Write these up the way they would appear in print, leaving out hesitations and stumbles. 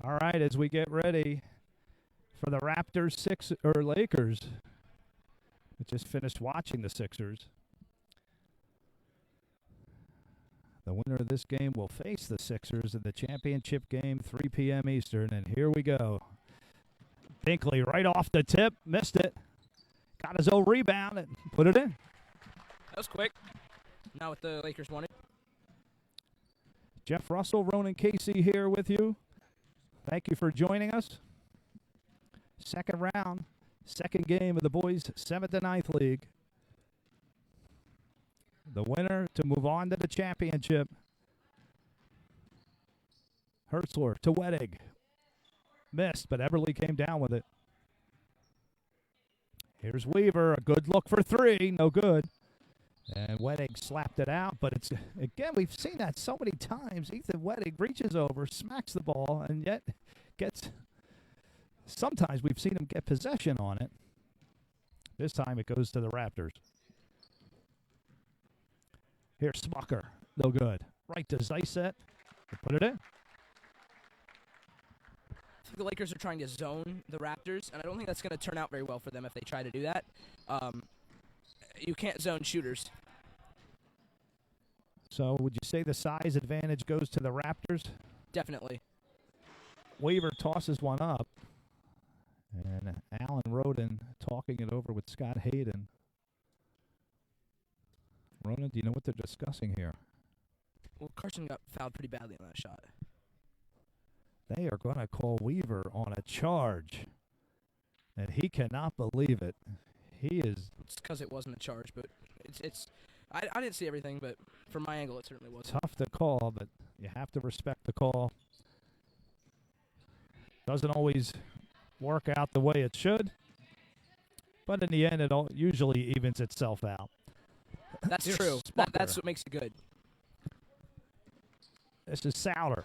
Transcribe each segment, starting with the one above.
All right, as we get ready for the Raptors Lakers. We just finished watching the Sixers. The winner of this game will face the Sixers in the championship game, 3 p.m. Eastern. And here we go. Binkley right off the tip, missed it. Got his own rebound and put it in. That was quick. Not what the Lakers wanted. Jeff Russell, Ronan Casey here with you. Thank you for joining us. Second round, second game of the boys' 7th to 9th league. The winner to move on to the championship. Hertzler to Wettig. Missed, but Eberle came down with it. Here's Weaver, a good look for three, no good. And Wettig slapped it out, but it's, again, we've seen that so many times. Ethan Wettig reaches over, smacks the ball, and yet gets, sometimes we've seen him get possession on it. This time it goes to the Raptors. Here's Smucker, no good. Right to Zeiset, put it in. I think the Lakers are trying to zone the Raptors, and I don't think that's going to turn out very well for them if they try to do that. You can't zone shooters. So would you say the size advantage goes to the Raptors? Definitely. Weaver tosses one up. And Alan Ronan talking it over with Scott Hayden. Ronan, do you know what they're discussing here? Well, Carson got fouled pretty badly on that shot. They are going to call Weaver on a charge. And he cannot believe it. He is... It's because it wasn't a charge, but it's I didn't see everything, but from my angle, it certainly was. Tough to call, but you have to respect the call. Doesn't always work out the way it should. But in the end, it usually evens itself out. That's Here's true. That's what makes it good. This is Souter.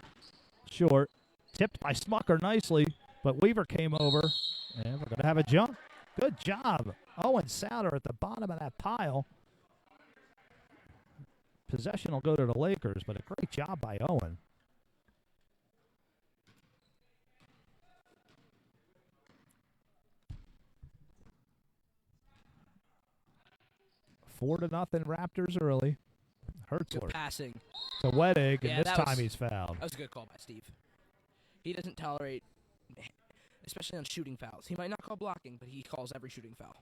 Short. Tipped by Smucker nicely, but Weaver came over, and we're going to have a jump. Good job. Owen Souter at the bottom of that pile. Possession will go to the Lakers, but a great job by Owen. Four to nothing Raptors early. Hertzler. Good passing. To Wettig, Yeah, and this time he's fouled. That was a good call by Steve. He doesn't tolerate, especially on shooting fouls. He might not call blocking, but he calls every shooting foul.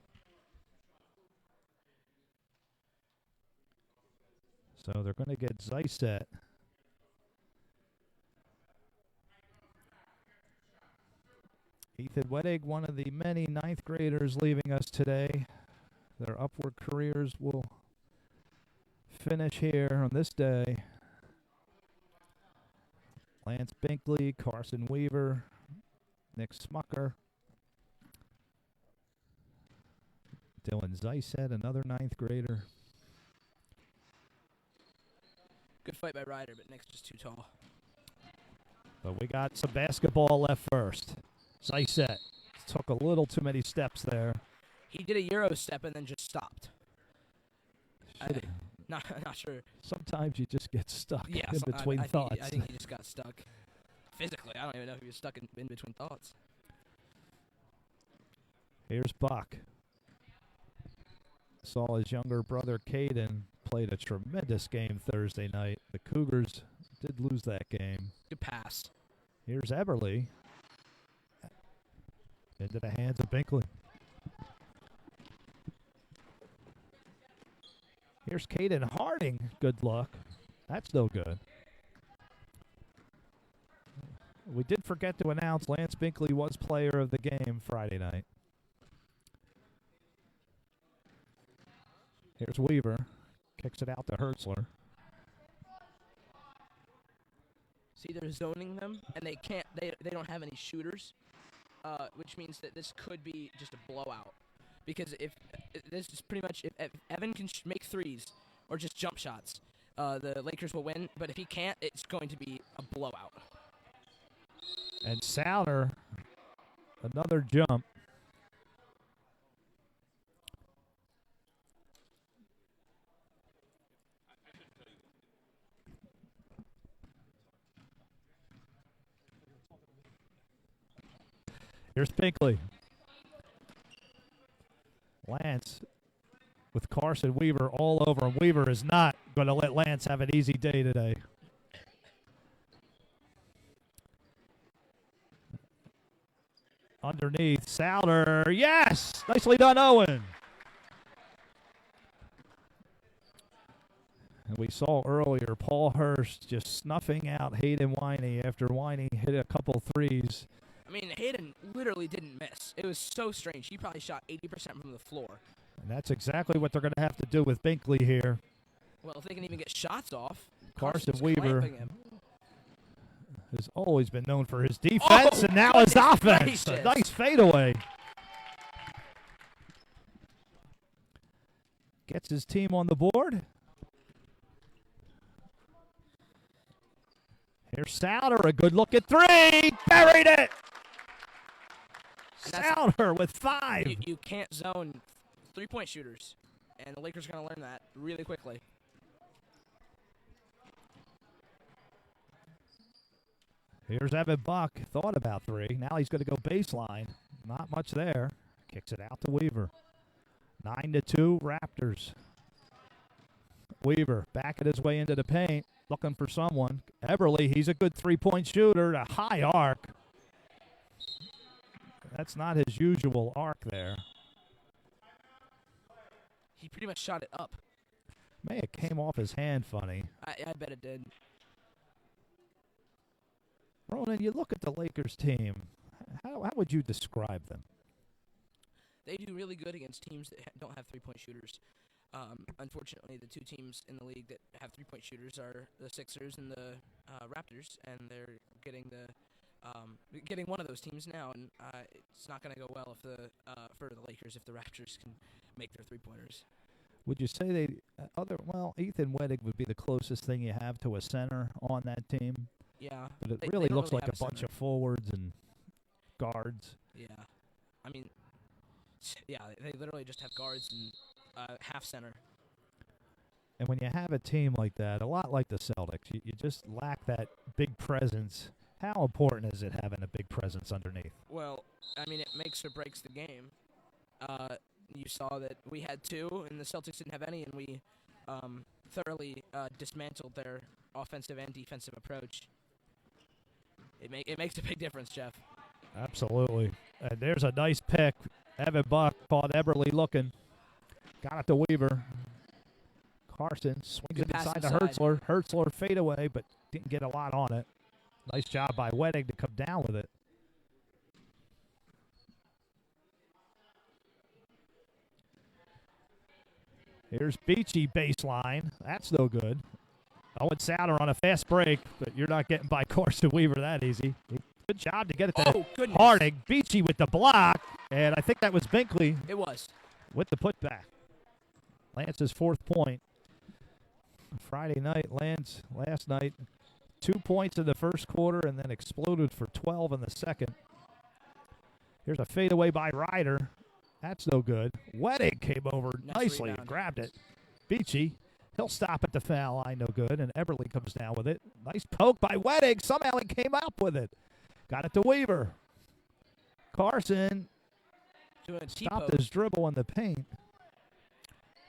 So they're going to get Zeiset. Ethan Wettig, one of the many ninth graders leaving us today. Their upward careers will finish here on this day. Lance Binkley, Carson Weaver, Nick Smucker, Dylan Zeiset, another ninth grader. Good fight by Ryder, but Nick's just too tall. But we got some basketball left first. Zeiset took a little too many steps there. He did a Euro step and then just stopped. Not sure. Sometimes you just get stuck Yeah, in between thoughts. I think he just got stuck. Physically, I don't even know if he was stuck in between thoughts. Here's Buck. Saw his younger brother Caden played a tremendous game Thursday night. The Cougars did lose that game. Good pass. Here's Eberle. Into the hands of Binkley. Here's Caden Harting. Good luck. That's no good. We did forget to announce Lance Binkley was player of the game Friday night. Here's Weaver. Kicks it out to Hertzler. See, they're zoning them, and they can't. They don't have any shooters, which means that this could be just a blowout. Because if this is pretty much if Evan can make threes or just jump shots, the Lakers will win. But if he can't, it's going to be a blowout. And Souter, another jump. Here's Binkley. Lance with Carson Weaver all over him. Weaver is not going to let Lance have an easy day today. Underneath, Souter. Yes! Nicely done, Owen. And we saw earlier Paul Hurst just snuffing out Hayden Winey after Winey hit a couple threes. I mean, Hayden literally didn't miss. It was so strange. He probably shot 80% from the floor. And that's exactly what they're going to have to do with Binkley here. Well, if they can even get shots off, Carson Carson's Weaver clamping him. has always been known for his defense, and now his offense. A nice fadeaway. Gets his team on the board. Here's Souter, a good look at three. Buried it. Souter with 5. You can't zone three-point shooters, and the Lakers are going to learn that really quickly. Here's Evan Buck. Thought about 3. Now he's going to go baseline. Not much there. Kicks it out to Weaver. 9-2 Raptors. Weaver backing his way into the paint, looking for someone. Everly, he's a good three-point shooter. A high arc. That's not his usual arc there. He pretty much shot it up. May have came off his hand funny. I bet it did. Ronan, you look at the Lakers team. How would you describe them? They do really good against teams that don't have three-point shooters. Unfortunately, the two teams in the league that have three-point shooters are the Sixers and the Raptors, and they're getting one of those teams now, and it's not going to go well for the Lakers if the Raptors can make their three-pointers. Would you say Ethan Weddick would be the closest thing you have to a center on that team? Yeah. But it really looks like a bunch of forwards and guards. Yeah. I mean, yeah, they literally just have guards and half center. And when you have a team like that, a lot like the Celtics, you just lack that big presence. How important is it having a big presence underneath? Well, I mean, it makes or breaks the game. You saw that we had 2, and the Celtics didn't have any, and we thoroughly dismantled their offensive and defensive approach. It makes a big difference, Jeff. Absolutely. And there's a nice pick. Evan Buck caught Everly looking. Got it to Weaver. Carson swings it inside to Hertzler. Hertzler fade away, but didn't get a lot on it. Nice job by Weddick to come down with it. Here's Beachy baseline. That's no good. Owen Souter on a fast break, but you're not getting by Carson Weaver that easy. Good job to get it to Harting. Beachy with the block, and I think that was Binkley. It was. With the putback. Lance's 4th point. Friday night, Lance last night, 2 points in the first quarter and then exploded for 12 in the second. Here's a fadeaway by Ryder. That's no good. Weddick came over nicely and grabbed it. Beachy, he'll stop at the foul line, no good, and Everly comes down with it. Nice poke by Weddick. Somehow he came up with it. Got it to Weaver. Carson stopped his dribble in the paint.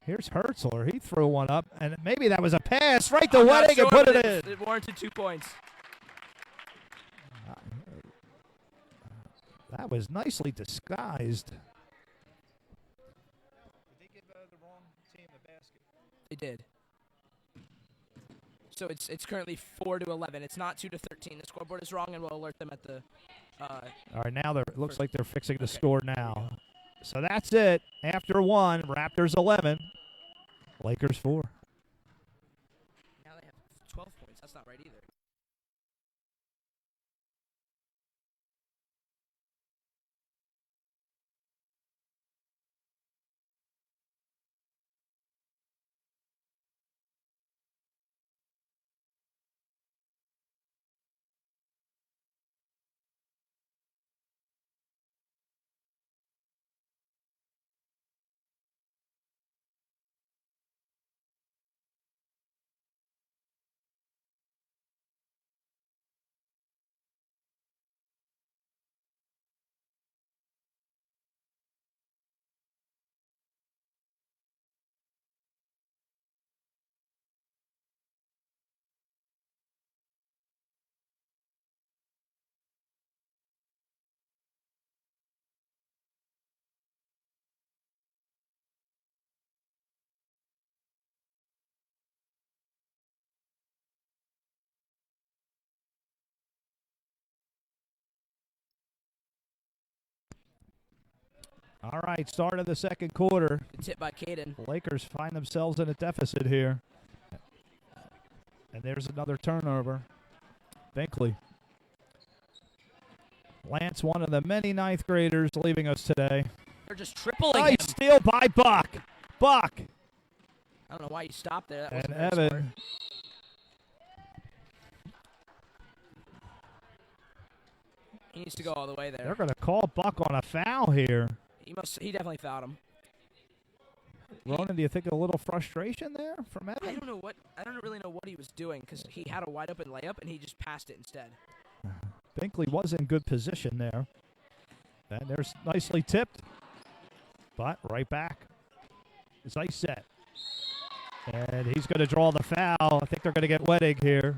Here's Hertzler. He threw one up, and maybe that was a pass right to Weddick and put it in. It warranted 2 points. That was nicely disguised. Did they give the wrong team a basket? They did. So it's currently 4-11. It's not 2-13. The scoreboard is wrong, and we'll alert them at the. All right, now it looks like they're fixing the score now. So that's it. After 1, Raptors 11, Lakers 4. Now they have 12 points. That's not right either. All right, start of the second quarter. It's hit by Caden. The Lakers find themselves in a deficit here. And there's another turnover. Binkley. Lance, one of the many ninth graders leaving us today. They're just tripling him. Nice steal by Buck. Buck. I don't know why you stopped there. That And wasn't very Evan. smart. He needs to go all the way there. They're going to call Buck on a foul here. He definitely fouled him. Ronan, do you think a little frustration there from Evan? I don't really know what he was doing because he had a wide open layup and he just passed it instead. Binkley was in good position there. And there's nicely tipped. But right back. It's nice set. And he's going to draw the foul. I think they're going to get Wettig here.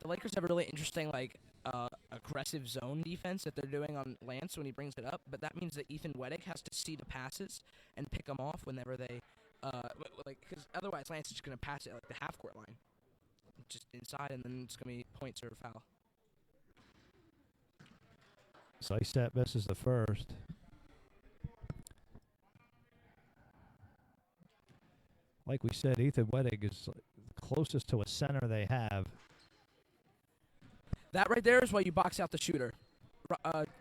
The Lakers have a really interesting, aggressive zone defense that they're doing on Lance when he brings it up, but that means that Ethan Wettig has to see the passes and pick them off whenever they, because otherwise Lance is just going to pass it at the half-court line, just inside, and then it's going to be points or foul. Sisat misses the first. Like we said, Ethan Wettig is closest to a center they have. That right there is why you box out the shooter.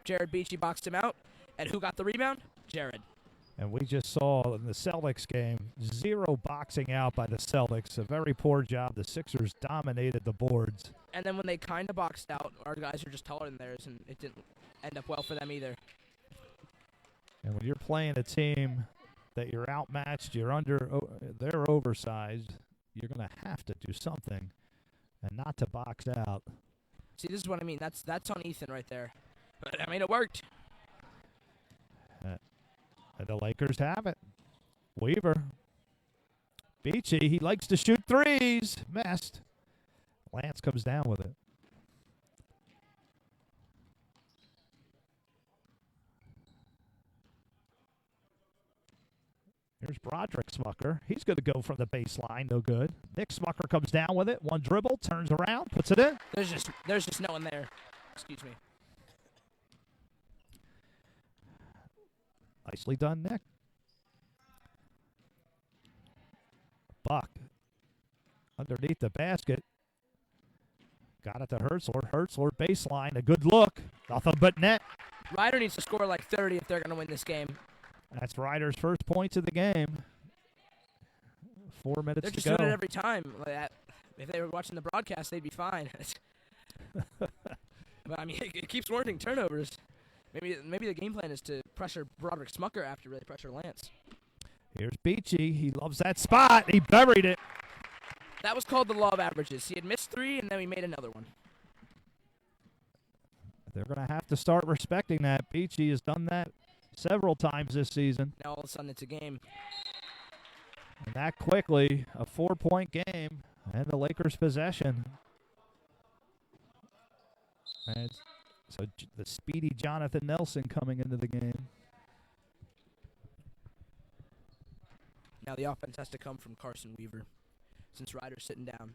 Jared Beachy boxed him out, and who got the rebound? Jared. And we just saw in the Celtics game, 0 boxing out by the Celtics. A very poor job. The Sixers dominated the boards. And then when they kind of boxed out, our guys are just taller than theirs, and it didn't end up well for them either. And when you're playing a team that you're outmatched, they're oversized, you're going to have to do something and not to box out. See, this is what I mean. That's on Ethan right there. But, I mean, it worked. And the Lakers have it. Weaver. Beachy, he likes to shoot threes. Missed. Lance comes down with it. Here's Broderick Smucker. He's going to go from the baseline. No good. Nick Smucker comes down with it. One dribble, turns around, puts it in. There's just no one there. Excuse me. Nicely done, Nick. Buck underneath the basket. Got it to Hertzler. Hertzler baseline. A good look. Nothing but net. Ryder needs to score like 30 if they're going to win this game. That's Ryder's first points of the game. 4 minutes They're to just go. doing it every time. Like that. If they were watching the broadcast, they'd be fine. But I mean, it keeps working. Turnovers. Maybe the game plan is to pressure Broderick Smucker after really pressure Lance. Here's Beachy. He loves that spot. He buried it. That was called the law of averages. He had missed 3, and then he made another one. They're going to have to start respecting that. Beachy has done that several times this season. Now all of a sudden it's a game. And that quickly, a 4-point game, and the Lakers' possession. And so the speedy Jonathan Nelson coming into the game. Now the offense has to come from Carson Weaver, since Ryder's sitting down.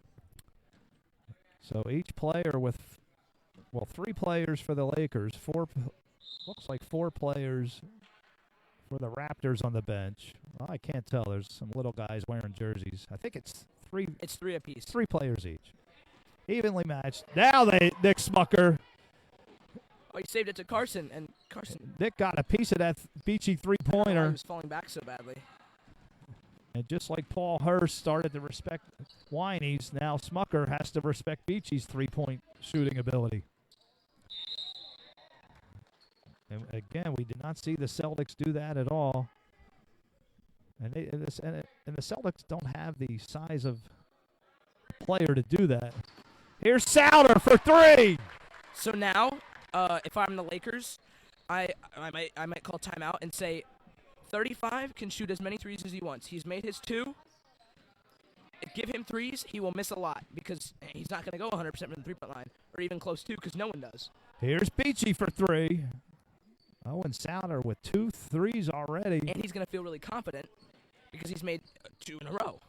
So each player with, 3 players for the Lakers, looks like 4 players for the Raptors on the bench. Well, I can't tell. There's some little guys wearing jerseys. I think it's 3. It's 3 apiece. 3 players each. Evenly matched. Now Nick Smucker. Oh, he saved it to Carson, and Carson. Nick got a piece of that Beachy He three-pointer. was falling back so badly. And just like Paul Hurst started to respect Winey's, now Smucker has to respect Beachy's three-point shooting ability. And again, we did not see the Celtics do that at all. And the Celtics don't have the size of player to do that. Here's Souter for 3. So now, if I'm the Lakers, I might call timeout and say 35 can shoot as many threes as he wants. He's made his 2. Give him threes, he will miss a lot because he's not going to go 100% from the three-point line or even close to because no one does. Here's Beachy for 3. Owen Souter with 2 threes already. And he's going to feel really confident because he's made 2 in a row.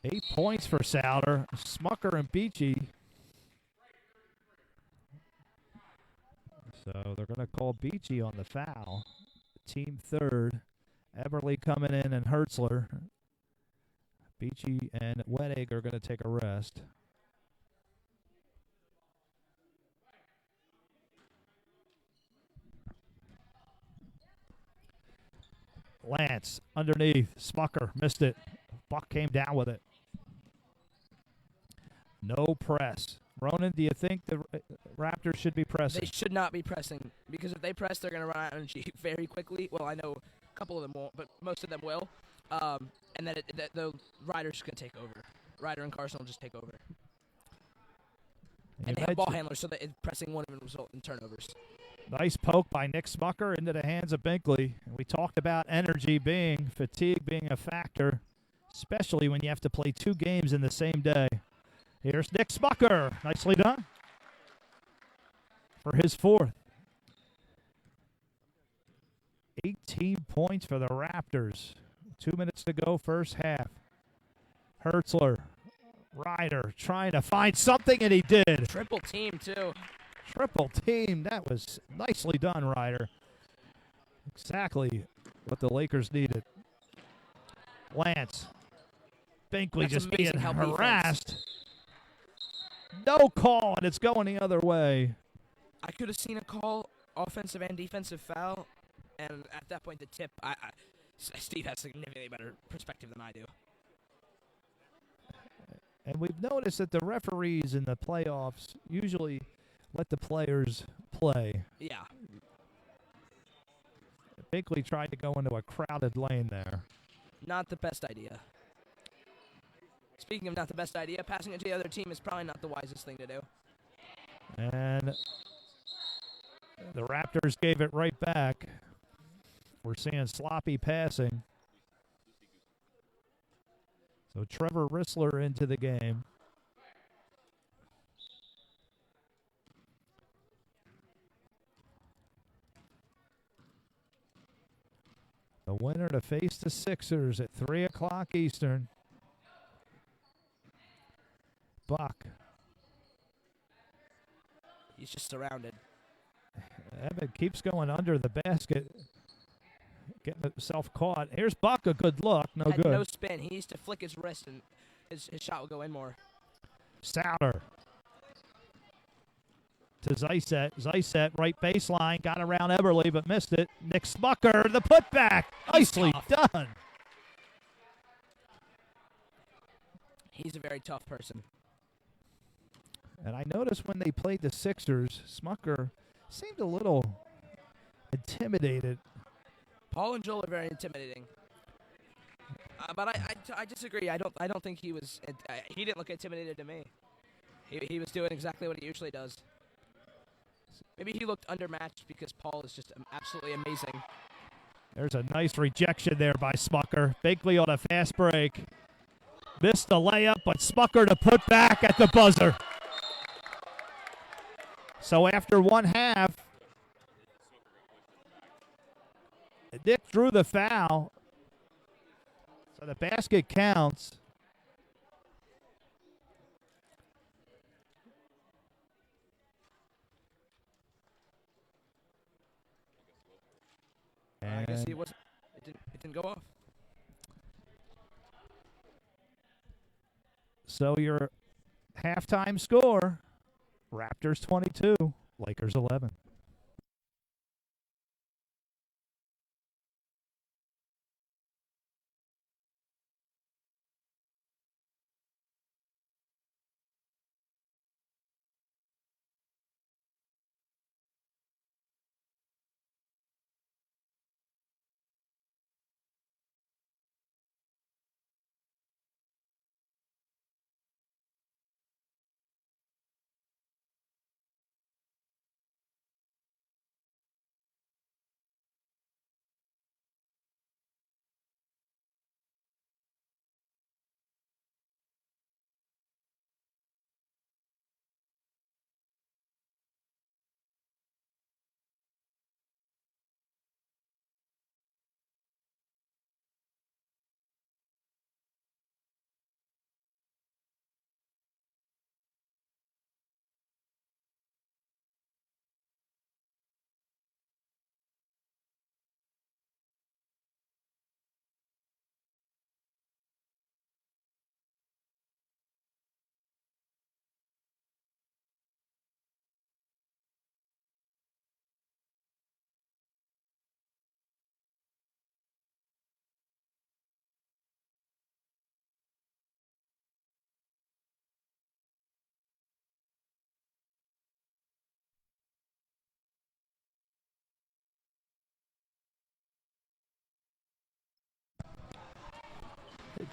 8 points for Souter. Smucker and Beachy. So they're going to call Beachy on the foul. team third. Eberle coming in and Hertzler. Beachy and Wettig are going to take a rest. Lance underneath. Smucker missed it. Buck came down with it. No press. Ronan, do you think the Raptors should be pressing? They should not be pressing, because if they press, they're going to run out of energy very quickly. Well, I know a couple of them won't, but most of them will. And then the Ryder's going to take over. Ryder and Carson will just take over. And they have ball handlers, so that pressing won't even result in turnovers. Nice poke by Nick Smucker into the hands of Binkley. And we talked about fatigue being a factor, especially when you have to play 2 games in the same day. Here's Nick Smucker. Nicely done for his 4th. 18 points for the Raptors. 2 minutes to go, first half. Hertzler, Ryder trying to find something, and he did. Triple team, too. Triple team. That was nicely done, Ryder. Exactly what the Lakers needed. Lance. Binkley just being harassed. Defense. No call, and it's going the other way. I could have seen a call, offensive and defensive foul, and at that point the tip, Steve has significantly better perspective than I do. And we've noticed that the referees in the playoffs usually let the players play. Yeah. Binkley tried to go into a crowded lane there. Not the best idea. Speaking of not the best idea, passing it to the other team is probably not the wisest thing to do. And the Raptors gave it right back. We're seeing sloppy passing. So Trevor Rissler into the game. The winner to face the Sixers at 3 o'clock Eastern. Buck. He's just surrounded. Evan keeps going under the basket, getting himself caught. Here's Buck, a good look, no Had good. no spin. He needs to flick his wrist, and his shot will go in more. Souter to Zayset. Zayset, right baseline, got around Eberle, but missed it. Nick Smucker, the putback. Nicely done. He's a very tough person. And I noticed when they played the Sixers, Smucker seemed a little intimidated. Paul and Joel are very intimidating. But I disagree. I don't think he was. He didn't look intimidated to me. He was doing exactly what he usually does. Maybe he looked undermatched because Paul is just absolutely amazing. There's a nice rejection there by Smucker. Binkley on a fast break. Missed the layup, but Smucker to put back at the buzzer. So after one half, Nick drew the foul. So the basket counts. I guess he was. It didn't go off. So your halftime score: Raptors 22, Lakers 11.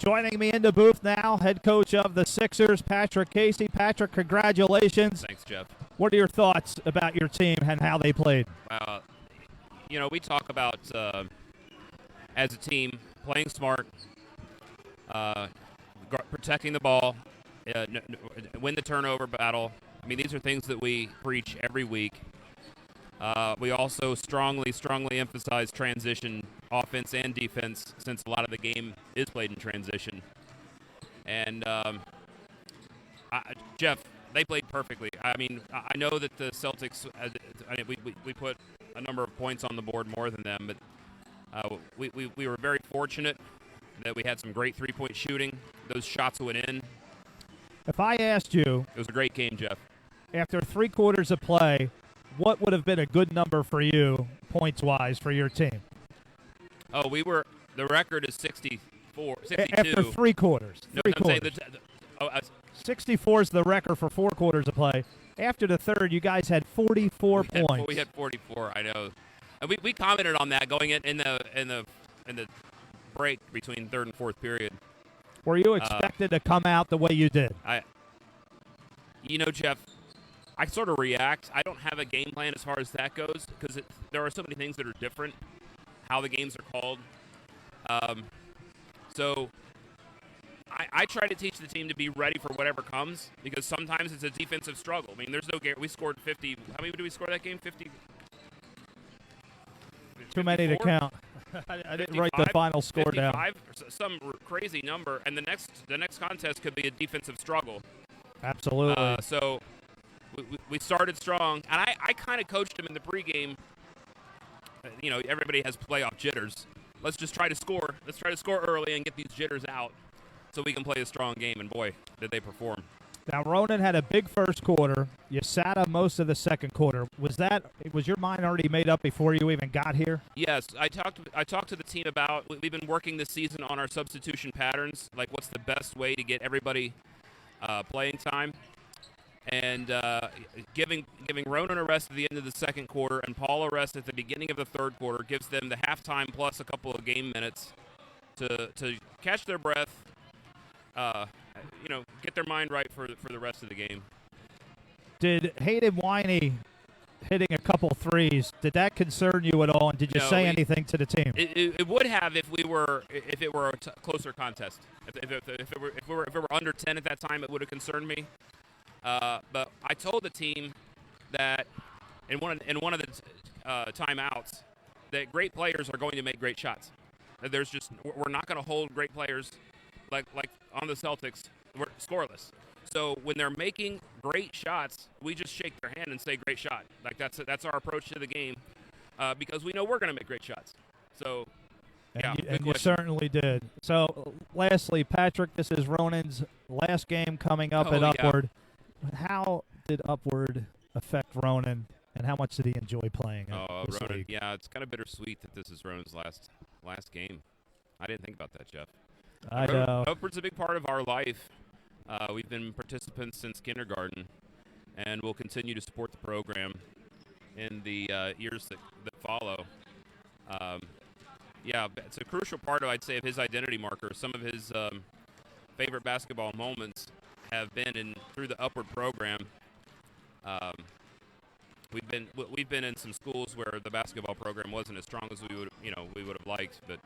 Joining me in the booth now, head coach of the Sixers, Patrick Casey. Patrick, congratulations. Thanks, Jeff. What are your thoughts about your team and how they played? We talk about, as a team, playing smart, protecting the ball, win the turnover battle. I mean, these are things that we preach every week. We also strongly emphasize transition, offense and defense, since a lot of the game is played in transition. And, Jeff, they played perfectly. I mean, I know that the Celtics, we put a number of points on the board more than them, but we were very fortunate that we had some great three-point shooting. Those shots went in. If I asked you, it was a great game, Jeff. After 3 quarters of play, what would have been a good number for you, points-wise, for your team? Oh, the record is 62. After 3 quarters. No, Three I'm saying quarters. 64 is the record for 4 quarters of play. After the third, you guys had 44 points. We had 44, I know. And we commented on that going in the break between third and fourth period. Were you expected to come out the way you did? Jeff, I sort of react. I don't have a game plan as far as that goes because there are so many things that are different, how the games are called. So I try to teach the team to be ready for whatever comes because sometimes it's a defensive struggle. I mean, there's no – we scored 50 – how many did we score that game? 50? Too many to count. I didn't write the final score 55, down. Some crazy number, and the next contest could be a defensive struggle. Absolutely. So we started strong, and I kind of coached him in the pregame. Everybody has playoff jitters. Let's just try to score. Let's try to score early and get these jitters out so we can play a strong game, and boy, did they perform. Now, Ronan had a big first quarter. You sat him most of the second quarter. Was your mind already made up before you even got here? Yes, I talked to the team about we've been working this season on our substitution patterns, like what's the best way to get everybody playing time, and giving Ronan a rest at the end of the second quarter and Paul a rest at the beginning of the third quarter gives them the halftime plus a couple of game minutes to catch their breath. Get their mind right for the rest of the game. Did Hayden Winey hitting a couple threes, did that concern you at all, and did you say anything to the team? It would have if it were a closer contest. If it were under 10 at that time, it would have concerned me. But I told the team that in one of the timeouts that great players are going to make great shots. We're not going to hold great players like on the Celtics. We're scoreless. So when they're making great shots, we just shake their hand and say great shot. Like that's our approach to the game because we know we're going to make great shots. So and you certainly did. So lastly, Patrick, this is Ronan's last game coming up at Upward. Yeah. How did Upward affect Ronan, and how much did he enjoy playing this Ronan, league? Yeah, it's kind of bittersweet that this is Ronan's last game. I didn't think about that, Jeff. I know. Upward's a big part of our life. We've been participants since kindergarten, and we'll continue to support the program in the years that follow. It's a crucial part, I'd say, of his identity marker. Some of his favorite basketball moments have been through the Upward program. We've been in some schools where the basketball program wasn't as strong as we would have liked, but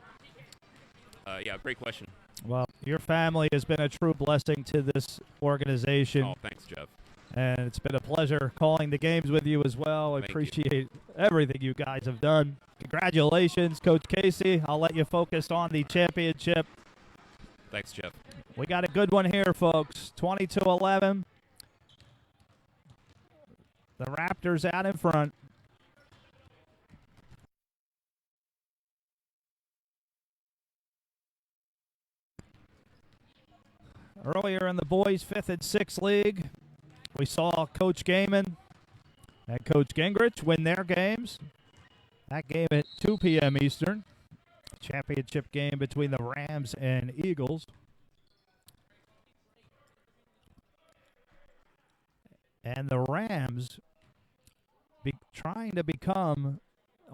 great question. Well, your family has been a true blessing to this organization. Oh, thanks, Jeff. And it's been a pleasure calling the games with you as well. I appreciate everything you guys have done. Congratulations, Coach Casey. I'll let you focus on the championship. Thanks, Jeff. We got a good one here, folks. 22-11. The Raptors out in front. Earlier in the boys' 5th and 6th league, we saw Coach Gaiman and Coach Gingrich win their games. That game at 2 p.m. Eastern. Championship game between the Rams and Eagles. And the Rams trying to become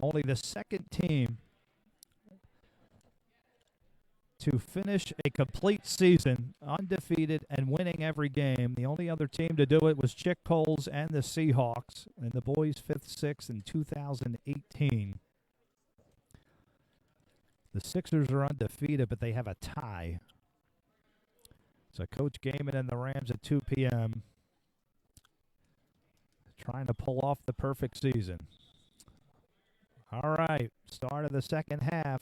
only the second team to finish a complete season undefeated and winning every game. The only other team to do it was Chick Coles and the Seahawks, and the boys 5th, 6th in 2018. The Sixers are undefeated, but they have a tie. So Coach Gaiman and the Rams at 2 p.m. trying to pull off the perfect season. All right, start of the second half.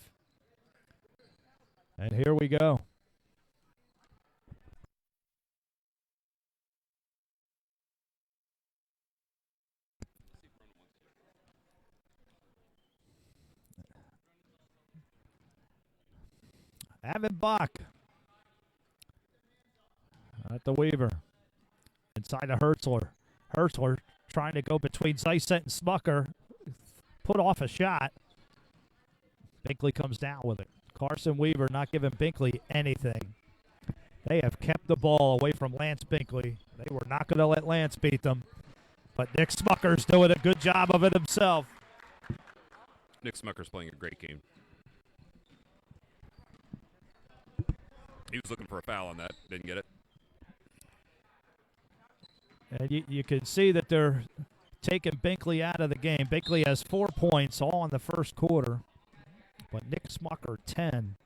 And here we go. Evan Buck at the Weaver. Inside to Hertzler. Hertzler trying to go between Zeisset and Smucker. Put off a shot. Binkley comes down with it. Carson Weaver not giving Binkley anything. They have kept the ball away from Lance Binkley. They were not going to let Lance beat them. But Nick Smucker's doing a good job of it himself. Nick Smucker's playing a great game. He was looking for a foul on that. Didn't get it. And you can see that they're taking Binkley out of the game. Binkley has 4 points, all in the first quarter. But Nick Smucker, 10.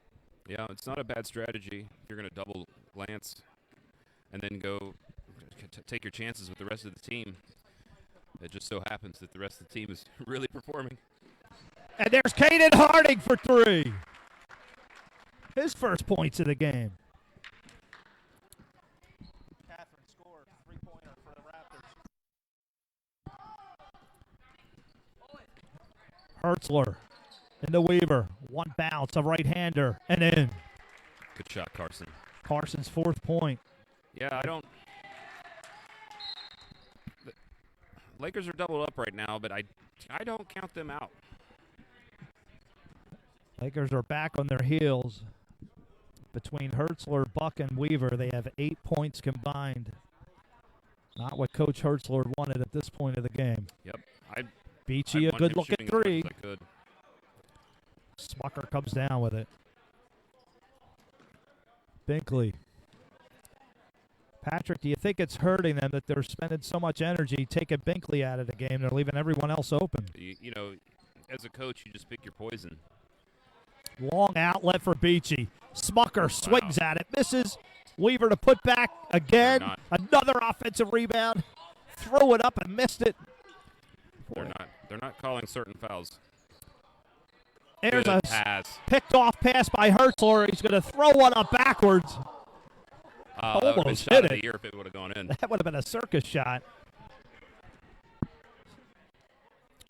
Yeah, it's not a bad strategy. You're going to double Lance and then go take your chances with the rest of the team. It just so happens that the rest of the team is really performing. And there's Caden Harting for 3. His first points of the game. Catherine scored 3-pointer for the Raptors. Hertzler into Weaver. One bounce, a right-hander, and in. Good shot, Carson. Carson's 4th point. Yeah, the Lakers are doubled up right now, but I don't count them out. Lakers are back on their heels. Between Hertzler, Buck, and Weaver, they have 8 points combined. Not what Coach Hertzler wanted at this point of the game. Yep. Beachy, a good look at 3. Smucker comes down with it. Binkley. Patrick, do you think it's hurting them that they're spending so much energy taking Binkley out of the game? They're leaving everyone else open. You know, as a coach, you just pick your poison. Long outlet for Beachy. Smucker swings at it, misses. Weaver to put back again. Another offensive rebound. Throw it up and missed it. They're not calling certain fouls. There's Good a pass. Picked off pass by Hertzler. He's going to throw one up backwards. Almost hit it. Of the year if it would have gone in. That would have been a circus shot.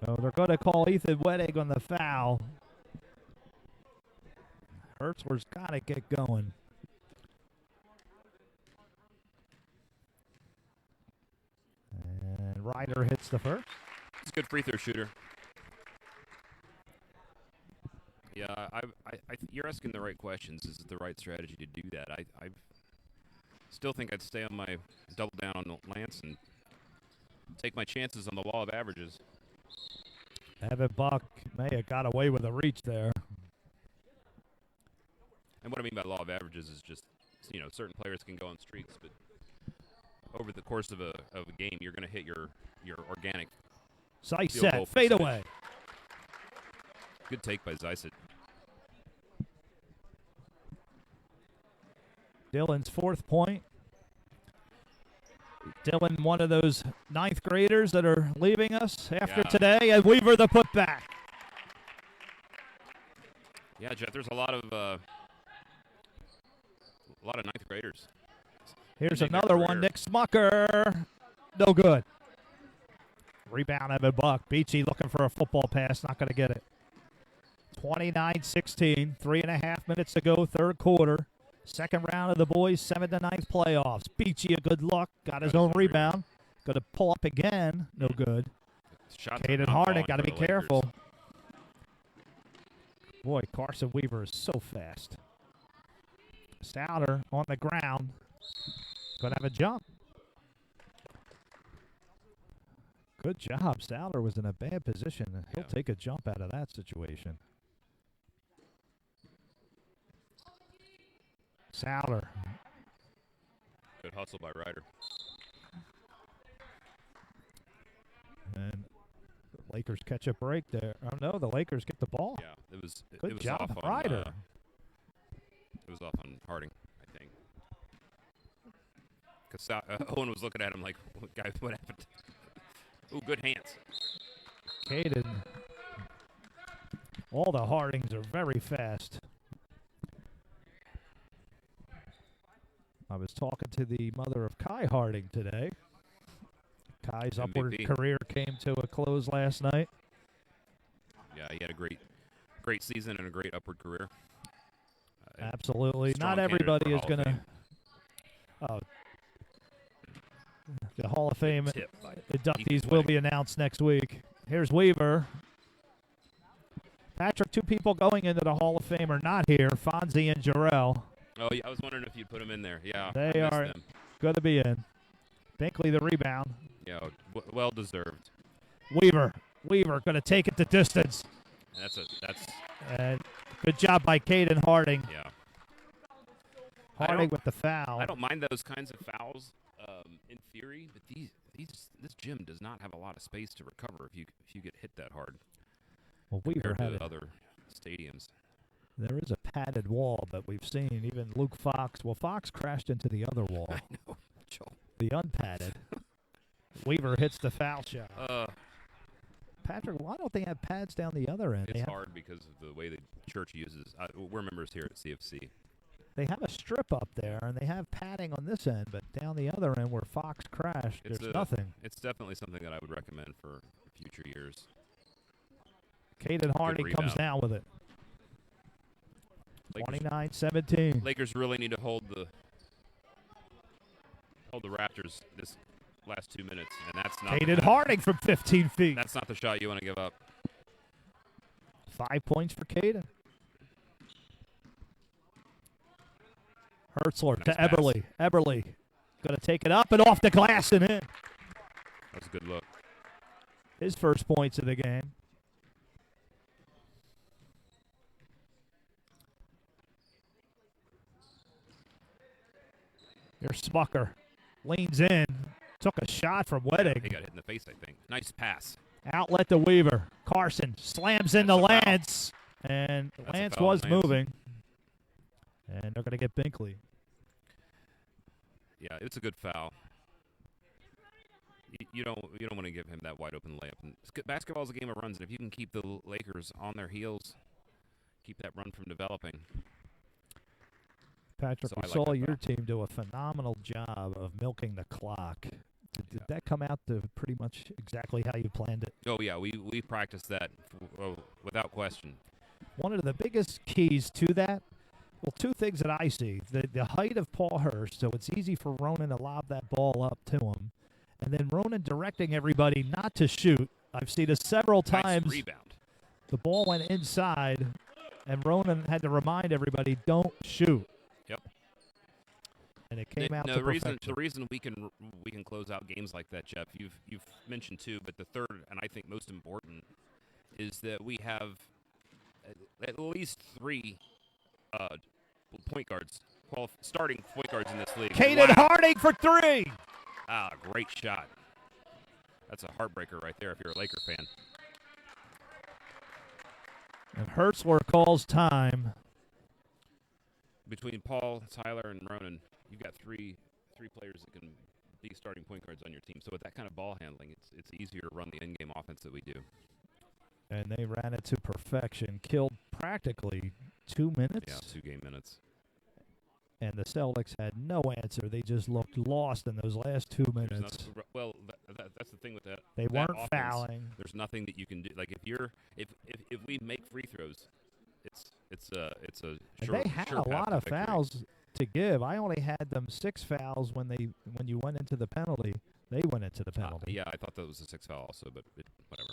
So they're going to call Ethan Wettig on the foul. Hertzler's got to get going. And Ryder hits the first. He's a good free throw shooter. Yeah, you're asking the right questions. Is it the right strategy to do that? I still think I'd stay on my double down on Lance and take my chances on the law of averages. Evan Buck may have got away with a reach there. And what I mean by law of averages is just, certain players can go on streaks, but over the course of a game, you're going to hit your organic Zeisset, fade away. Good take by Zeisset. Dylan's 4th point. Dylan, one of those 9th graders that are leaving us after today, and Weaver the putback. Yeah, Jeff, there's a lot of 9th graders. Here's another one, Nick Smucker. No good. Rebound, Evan Buck. Beachy looking for a football pass, not going to get it. 29-16, 3.5 minutes to go, third quarter. Second round of the boys' 7th to 9th playoffs. Beachy, a good look, got his own rebound. Going to pull up again, no good. Caden Harting, got to be careful. Boy, Carson Weaver is so fast. Stouter on the ground. Going to have a jump. Good job. Stouter was in a bad position. He'll take a jump out of that situation. Souter. Good hustle by Ryder. And the Lakers catch a break there. Oh, no, the Lakers get the ball. Yeah, it was Good job, off on, Ryder. it was off on Harting, I think. Because Owen was looking at him like, guys, what happened? Ooh, good hands. Caden. All the Hartings are very fast. I was talking to the mother of Kai Harting today. Kai's upward MVP. career came to a close last night. Yeah, he had a great season and a great upward career. Absolutely. Strong Not everybody candidate is for going to. Oh. The Hall of Fame Tip by inductees Ethan will Wedding. be announced next week. Here's Weaver. Patrick, two people going into the Hall of Fame are not here, Fonzie and Jarrell. Oh, yeah, I was wondering if you'd put him in there. Yeah, They I missed are them. going to be in. Binkley the rebound. Yeah, well deserved. Weaver going to take it the distance. That's And good job by Caden Harting. yeah. Harting with the foul. I don't mind those kinds of fouls in theory, but this gym does not have a lot of space to recover if you get hit that hard. Well, Weaver compared had to it. other stadiums. There is a padded wall, but we've seen even Luke Fox. Well, Fox crashed into the other wall, I know, Joel. the unpadded. Weaver hits the foul shot. Patrick, why don't they have pads down the other end? It's hard because of the way the church uses. We're members here at CFC. They have a strip up there, and they have padding on this end, but down the other end where Fox crashed, there's nothing. It's definitely something that I would recommend for future years. Caden Harting comes rebound. down with it. Lakers, 29-17. Lakers really need to hold the Raptors this last 2 minutes, and that's not Caden Harting from 15 feet. That's not the shot you want to give up. 5 points for Caden. Hertzler Nice to pass. Eberle. Eberle going to take it up and off the glass and in. That was a good look. His first points of the game. Here's Smucker. Leans in. Took a shot from Wedding. He got hit in the face, I think. Nice pass. Outlet to Weaver. Carson slams into That's a foul. Lance. And That's a Lance foul on was Lance. moving. And they're going to get Binkley. Yeah, it's a good foul. You don't want to give him that wide open layup. And basketball is a game of runs, and if you can keep the Lakers on their heels, keep that run from developing. Patrick, So we I like saw that your foul. team do a phenomenal job of milking the clock. Did that come out to pretty much exactly how you planned it? Oh yeah, we practiced that without question. One of the biggest keys to that, well, two things that I see. The height of Paul Hurst, so it's easy for Ronan to lob that ball up to him. And then Ronan directing everybody not to shoot. I've seen it several times. Nice rebound. The ball went inside, and Ronan had to remind everybody, don't shoot. Yep. And it came out No, to the reason perfection. we can close out games like that, Jeff. You've mentioned two, but the third and I think most important is that we have at least three point guards, starting point guards in this league. Caden Harting for three. Ah, great shot. That's a heartbreaker right there if you're a Laker fan. And Hertzler calls time. Between Paul, Tyler, and Ronan, you've got three players that can be starting point guards on your team. So with that kind of ball handling, it's easier to run the in-game offense that we do. And they ran it to perfection. Killed practically 2 minutes. Yeah, 2 game minutes. And the Celtics had no answer. They just looked lost in those last 2 minutes. That's the thing with that. They that weren't offense. fouling. There's nothing that you can do. Like if we make free throws, it's a And sure, they had sure a path lot to of victory. fouls to give. I only had them 6 fouls when you went into the penalty. They went into the penalty. Yeah, I thought that was a 6 foul also, but whatever.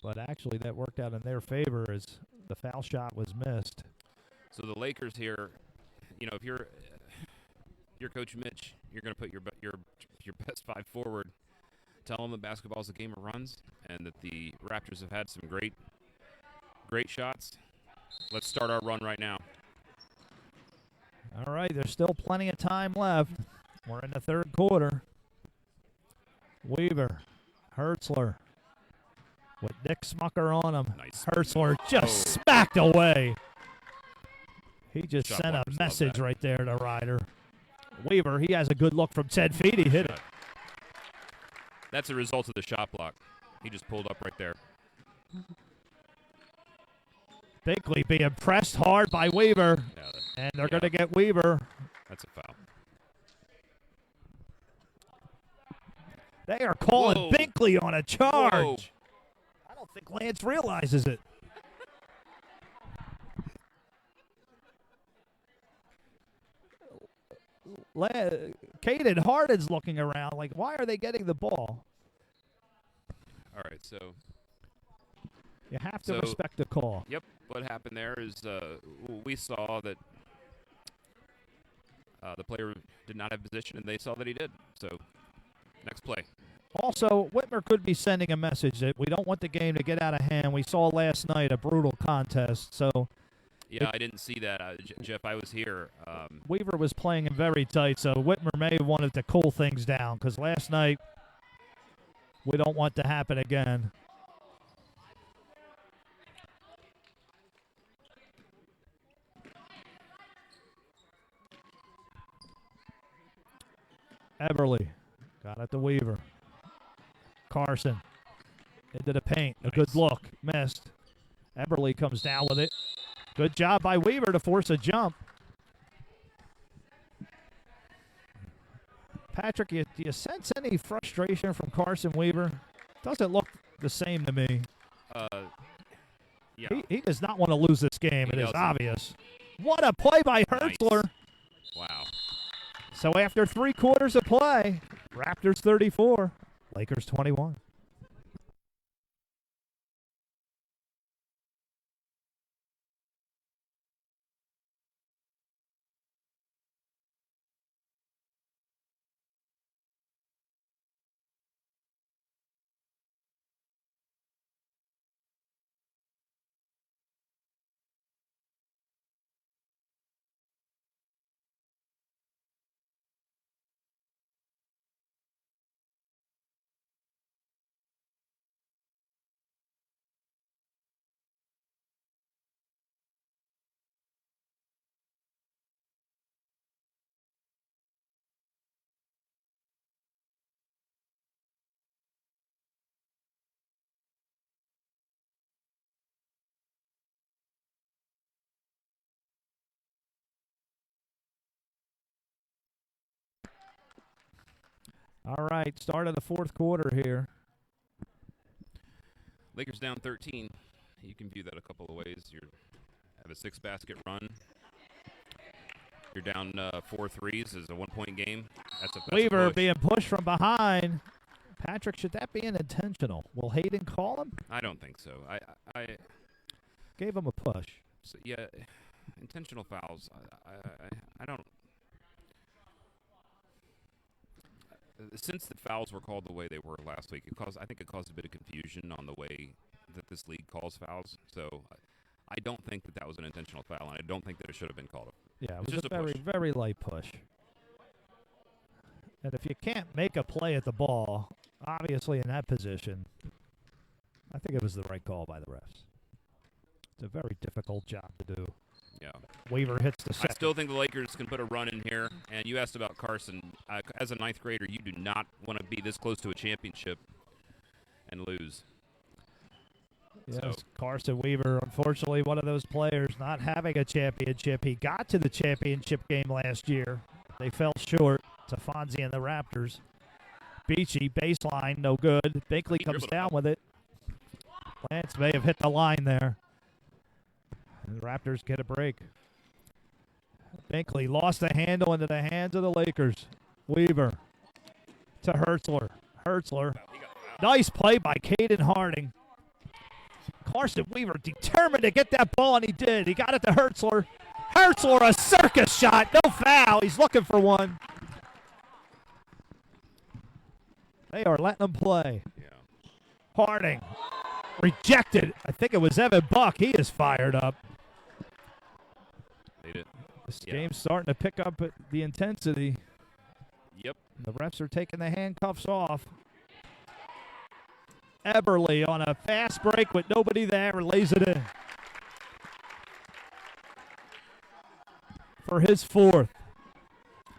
But actually, that worked out in their favor as the foul shot was missed. So the Lakers here, if you're Coach Mitch, you're going to put your best 5 forward. Tell them that basketball is a game of runs, and that the Raptors have had some great shots. Let's start our run right now. All right, there's still plenty of time left. We're in the third quarter. Weaver, Hertzler, with Nick Smucker on him. Nice. Hertzler just smacked away. He just Shot sent a blockers love message that. right there to Ryder. Weaver, he has a good look from 10 feet. He hit it. That's a result of the shot block. He just pulled up right there. Binkley being pressed hard by Weaver, Yeah, and they're going to get Weaver. that's a foul. They are calling Whoa. Binkley on a charge. Whoa. I don't think Lance realizes it. Caden Harden's looking around like, why are they getting the ball? All right, so You have to So- respect the call. yep, what happened there is we saw that the player did not have position, and they saw that he did. So next play. Also, Whitmer could be sending a message that we don't want the game to get out of hand. We saw last night a brutal contest, so Yeah, I didn't see that. Jeff, I was here. Weaver was playing him very tight, so Whitmer may have wanted to cool things down because last night we don't want to happen again. Everly got it to Weaver. Carson into the paint. A good look. Missed. Everly comes down with it. Good job by Weaver to force a jump. Patrick, do you sense any frustration from Carson Weaver? Doesn't look the same to me. Yeah. He does not want to lose this game. He It is doesn't. obvious. What a play by Hertzler. Nice. Wow. So after 3 quarters of play, Raptors 34, Lakers 21. All right, start of the fourth quarter here. Lakers down 13. You can view that a couple of ways. You have a 6-basket run. You're down 4 threes as a 1-point game. That's a Weaver push. being pushed from behind. Patrick, should that be an intentional? Will Hayden call him? I don't think so. I Gave him a push. so, yeah, intentional fouls. I don't. Since the fouls were called the way they were last week, I think it caused a bit of confusion on the way that this league calls fouls. So I don't think that was an intentional foul, and I don't think that it should have been called. Yeah, it It's was just a a very, push. very light push. And if you can't make a play at the ball, obviously in that position, I think it was the right call by the refs. It's a very difficult job to do. Yeah. Weaver hits the I second. still think the Lakers can put a run in here. And you asked about Carson. As a 9th grader, you do not want to be this close to a championship and lose. Yes, So- Carson Weaver, unfortunately, one of those players not having a championship. He got to the championship game last year. They fell short to Fonzie and the Raptors. Beachy, baseline, no good. Binkley He comes dribbled down out. with it. Lance may have hit the line there. And the Raptors get a break. Binkley lost the handle into the hands of the Lakers. Weaver to Hertzler. Hertzler. Nice play by Caden Harting. Carson Weaver determined to get that ball, and he did. He got it to Hertzler. Hertzler, a circus shot. No foul. He's looking for one. They are letting him play. Yeah. Harting rejected. I think it was Evan Buck. He is fired up. They did. This game's starting to pick up the intensity. Yep. The refs are taking the handcuffs off. Eberle on a fast break with nobody there lays it in for his fourth.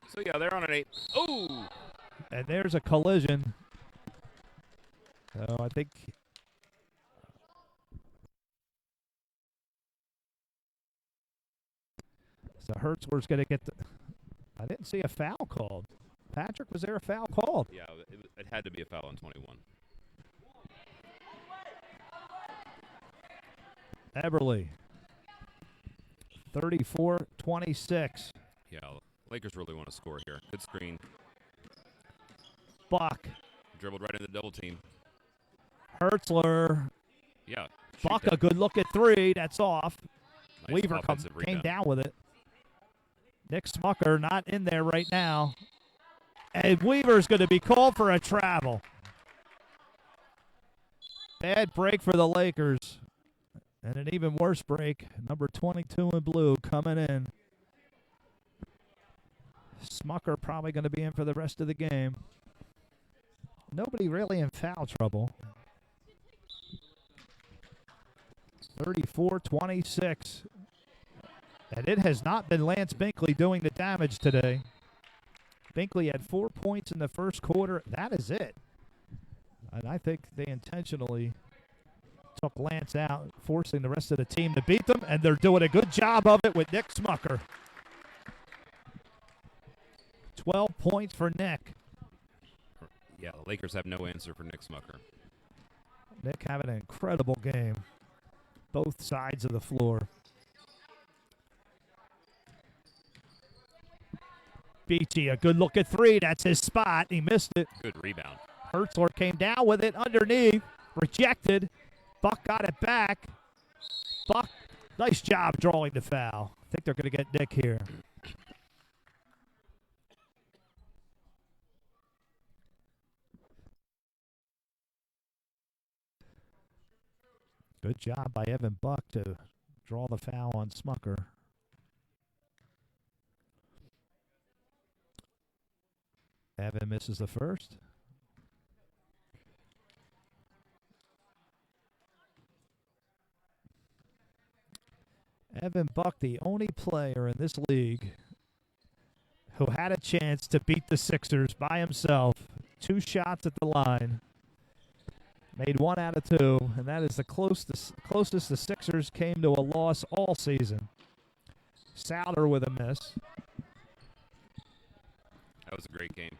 So, yeah, they're on an 8. Oh! And there's a collision. So I think so Hertzler's going to get the – I didn't see a foul called. Patrick, was there a foul called? Yeah, it had to be a foul on 21. Eberle, 34-26. Yeah, Lakers really want to score here. Good screen. Buck. Dribbled right into the double team. Hertzler. Yeah. Buck, a good look at three. That's off. Nice Weaver came down with it. Nick Smucker not in there right now. And Weaver's going to be called for a travel. Bad break for the Lakers. And an even worse break. Number 22 in blue coming in. Smucker probably going to be in for the rest of the game. Nobody really in foul trouble. 34-26. And it has not been Lance Binkley doing the damage today. Binkley had 4 points in the first quarter. That is it. And I think they intentionally took Lance out, forcing the rest of the team to beat them, and they're doing a good job of it with Nick Smucker. 12 points for Nick. Yeah, the Lakers have no answer for Nick Smucker. Nick having an incredible game. Both sides of the floor. Beachy, a good look at three. That's his spot. He missed it. Good rebound. Hertzler came down with it underneath. Rejected. Buck got it back. Buck, nice job drawing the foul. I think they're going to get Nick here. Good job by Evan Buck to draw the foul on Smucker. Evan misses the first. Evan Buck, the only player in this league who had a chance to beat the Sixers by himself. 2 shots at the line. Made 1 out of 2, and that is the closest the Sixers came to a loss all season. Souter with a miss. That was a great game.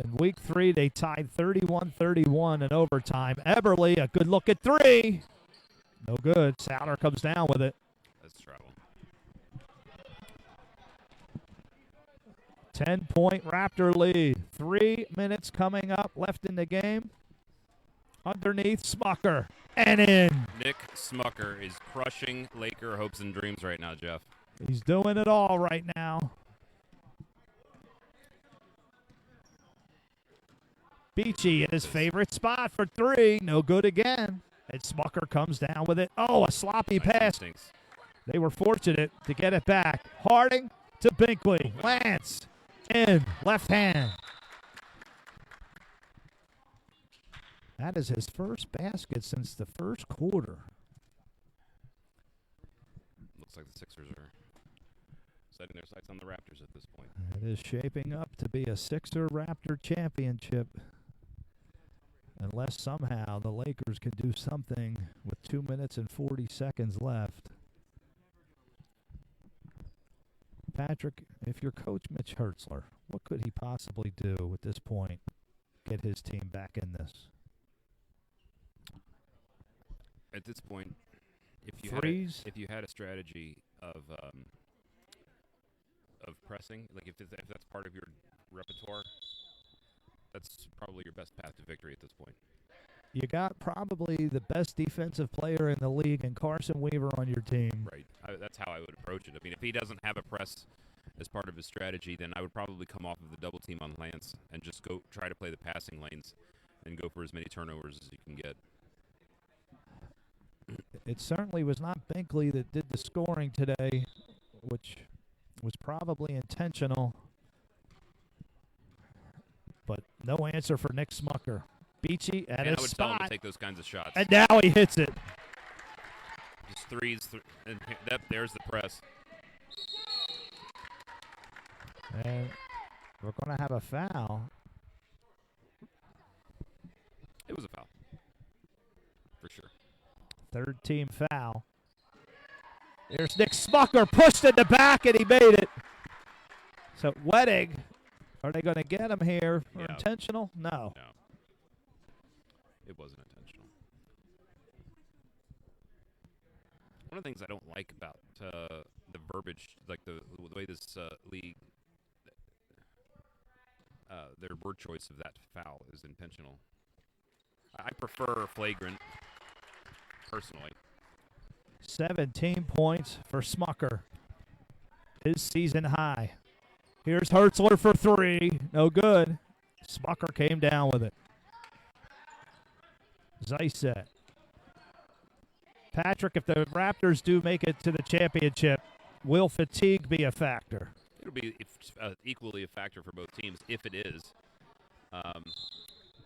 In week 3, they tied 31-31 in overtime. Eberle, a good look at three. No good. Souter comes down with it. That's trouble. 10-point Raptor lead. 3 minutes coming up left in the game. Underneath, Smucker. And in. Nick Smucker is crushing Laker hopes and dreams right now, Jeff. He's doing it all right now. Beachy in his favorite spot for three. No good again. And Smucker comes down with it. Oh, a sloppy Nice pass. instincts. They were fortunate to get it back. Harting to Binkley. Lance in. Left hand. That is his first basket since the first quarter. Looks like the Sixers are setting their sights on the Raptors at this point. It is shaping up to be a Sixer Raptor championship. Unless somehow the Lakers can do something with 2 minutes and 40 seconds left. Patrick, if you're Coach Mitch Hertzler, what could he possibly do at this point? Get his team back in this. At this point, if you had a strategy of pressing, like if that's part of your repertoire, that's probably your best path to victory at this point. You got probably the best defensive player in the league in Carson Weaver on your team. Right. That's how I would approach it. I mean, if he doesn't have a press as part of his strategy, then I would probably come off of the double team on Lance and just go try to play the passing lanes and go for as many turnovers as you can get. It certainly was not Binkley that did the scoring today. which was probably intentional. But no answer for Nick Smucker. Beachy at and his I would spot. tell him to take those kinds of shots. And now he hits it. Just threes, and there's the press. And we're going to have a foul. It was a foul. For sure. Third team foul. There's Nick Smucker pushed in the back, and he made it. So Wedding, are they going to get him here for intentional? No. No. It wasn't intentional. One of the things I don't like about the verbiage, like the way this league, their word choice of that foul is intentional. I prefer flagrant, personally. 17 points for Smucker. His season high. Here's Hertzler for three. No good. Smucker came down with it. Zeiset. Patrick, if the Raptors do make it to the championship, will fatigue be a factor? It'll be equally a factor for both teams, if it is.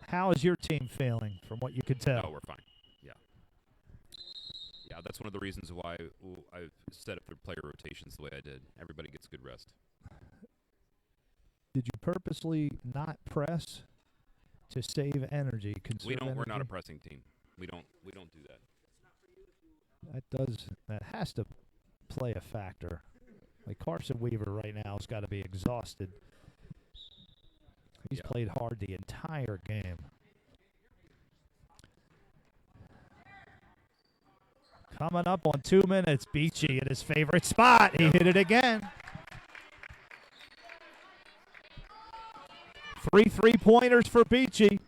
How is your team feeling from what you could tell? No, we're fine. Yeah. Yeah, that's one of the reasons why I've set up their player rotations the way I did. Everybody gets good rest. Did you purposely not press to save energy? We're not a energy? pressing team. We don't do that. That has to play a factor. Like Carson Weaver right now has got to be exhausted. He's played hard the entire game. Coming up on 2 minutes, Beachy at his favorite spot. He hit it again. 3 3-pointers for Beachy.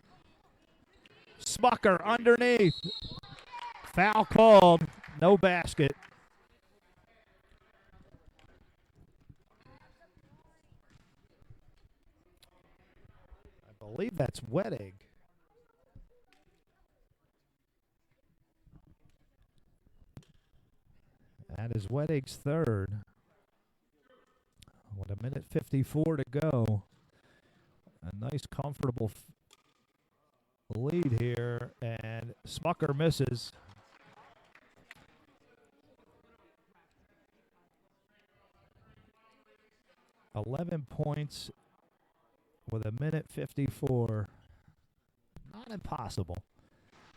Smucker underneath. Foul called. No basket. I believe that's Wedding. That is Wedding's third. With a minute 54 to go. A nice, comfortable lead here, and Smucker misses. $11 points with a minute 54. Not impossible.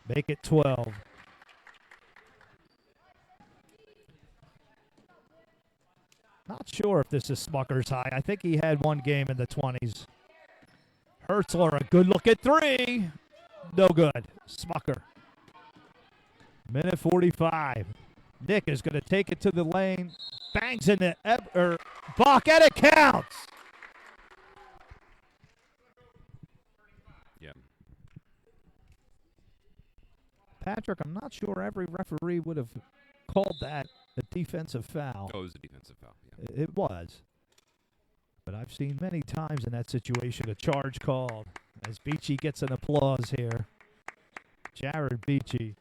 Make it 12. Not sure if this is Smucker's high. I think he had one game in the 20s. Hertzler, a good look at three. No good. Smucker. Minute 45. Nick is going to take it to the lane. Bangs in the Buck, and it counts. Yeah. Patrick, I'm not sure every referee would have called that a defensive foul. Oh, it was a defensive foul. Yeah. It was. But I've seen many times in that situation a charge called as Beachy gets an applause here. Jared Beachy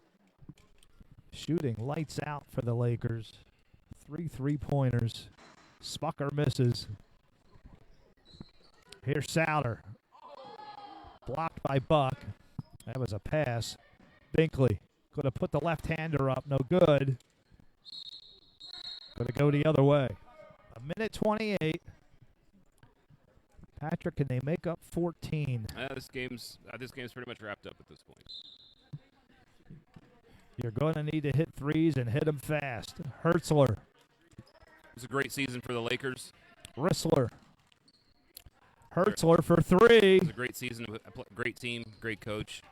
shooting lights out for the Lakers. 3 3-pointers. Smucker misses. Here's Souter. Blocked by Buck. That was a pass. Binkley could have put the left-hander up. No good. Going to go the other way. A minute 28. Patrick, can they make up 14? This game's pretty much wrapped up at this point. You're going to need to hit threes and hit them fast. Hertzler. It was a great season for the Lakers. Rissler. Hertzler for three. It was a great season, a great team, great coach.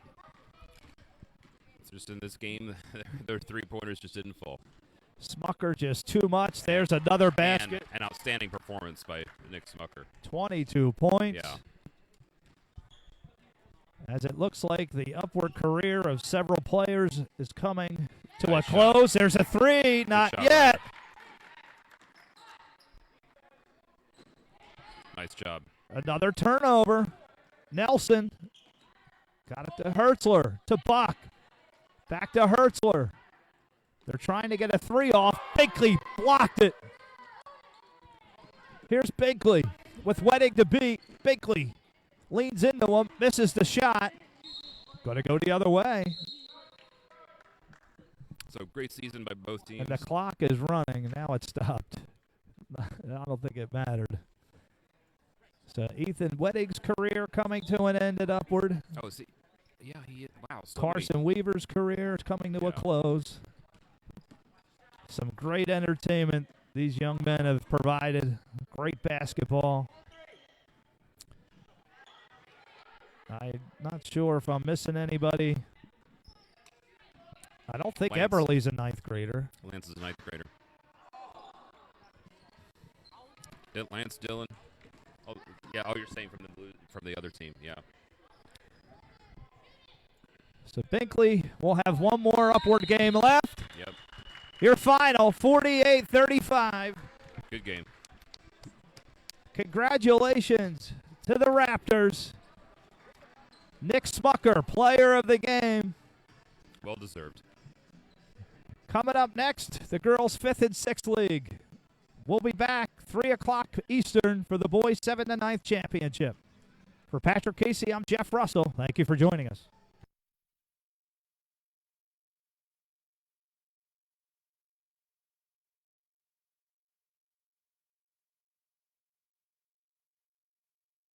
It's just in this game, their three-pointers just didn't fall. Smucker just too much. There's another basket. And an outstanding performance by Nick Smucker. 22 points. Yeah. As it looks like the upward career of several players is coming to Nice a close. shot. There's a three. Not shot, yet. Nice job. Another turnover. Nelson got it to Hertzler. To Buck. Back to Hertzler. They're trying to get a three off. Binkley blocked it. Here's Binkley with Wedding to beat. Binkley leans into him, misses the shot. Going to go the other way. So great season by both teams. And the clock is running. Now it's stopped. I don't think it mattered. So Ethan Wedding's career coming to an end at Upward. Oh, see. Yeah, wow. So Carson Weaver's career is coming to a close. Some great entertainment these young men have provided. Great basketball. I'm not sure if I'm missing anybody. I don't think Lance. Eberle's a ninth grader. Lance is a ninth grader. Lance Dillon. Oh, yeah. Oh, you're saying from the other team. Yeah. So Binkley will have one more Upward game left. Yep. Your final, 48-35. Good game. Congratulations to the Raptors. Nick Smucker, player of the game. Well deserved. Coming up next, the girls' 5th and 6th league. We'll be back 3 o'clock Eastern for the boys' 7th and 9th championship. For Patrick Casey, I'm Jeff Russell. Thank you for joining us.